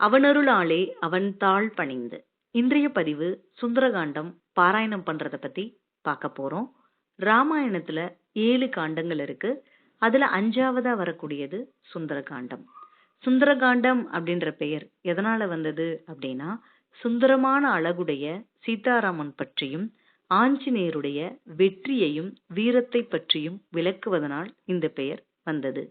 அவனருளாலே அவன் தாள் பணிந்து. இன்றைய பதிவு சுந்தரகாண்டம் பாராயணம் பண்றத பத்தி பார்க்க போறோம். ராமாயணத்துல 7 காண்டங்கள் இருக்கு. அதுல 5வதா வரக்கூடியது சுந்தரகாண்டம். சுந்தரகாண்டம் அப்படின்ற பெயர் எதனால வந்தது அப்படின்னா, சுந்தரமான அழகுடைய சீதாராமன் பற்றியும் ஆஞ்சநேயருடைய வெற்றியையும் வீரத்தை பற்றியும் விளக்குவதனால் இந்த பெயர் வந்தது.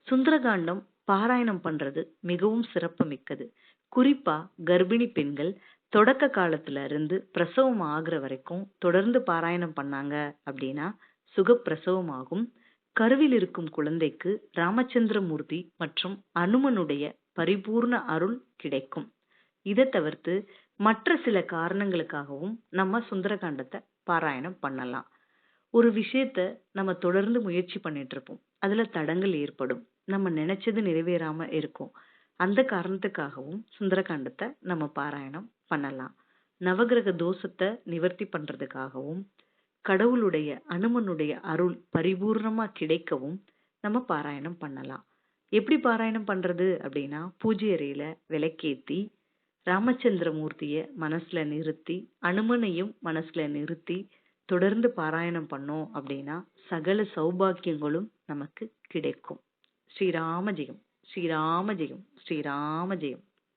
சுந்தரகாண்டம் பாராயணம் பண்றது மிகவும் சிறப்பு மிக்கது. குறிப்பா கர்ப்பிணி பெண்கள் தொடக்க காலத்துல இருந்து பிரசவம் ஆகுற வரைக்கும் தொடர்ந்து பாராயணம் பண்ணாங்க அப்படின்னா சுகப்பிரசவம் ஆகும். கருவில் இருக்கும் குழந்தைக்கு ராமச்சந்திரமூர்த்தி மற்றும் அனுமனுடைய பரிபூர்ண அருள் கிடைக்கும். இதை தவிர்த்து மற்ற சில காரணங்களுக்காகவும் நம்ம சுந்தரகாண்டத்தை பாராயணம் பண்ணலாம். ஒரு விஷயத்த நம்ம தொடர்ந்து முயற்சி பண்ணிட்டு இருப்போம், அதுல தடங்கள் ஏற்படும், நம்ம நினைச்சது நிறைவேறாம இருக்கும். அந்த காரணத்துக்காகவும் சுந்தரகாண்டத்தை நம்ம பாராயணம் பண்ணலாம். நவகிரக தோஷத்தை நிவர்த்தி பண்றதுக்காகவும் கடவுளுடைய அனுமனுடைய அருள் பரிபூர்ணமா கிடைக்கவும் நம்ம பாராயணம் பண்ணலாம். எப்படி பாராயணம் பண்றது அப்படின்னா, பூஜை அறையில விளக்கேத்தி ராமச்சந்திரமூர்த்திய மனசுல நிறுத்தி அனுமனையும் மனசுல நிறுத்தி தொடர்ந்து பாராயணம் பண்ணோம் அப்படின்னா சகல சௌபாக்கியங்களும் நமக்கு கிடைக்கும். ஸ்ரீராம ஜெயம், ஸ்ரீராம ஜெயம், ஸ்ரீராம ஜெயம்.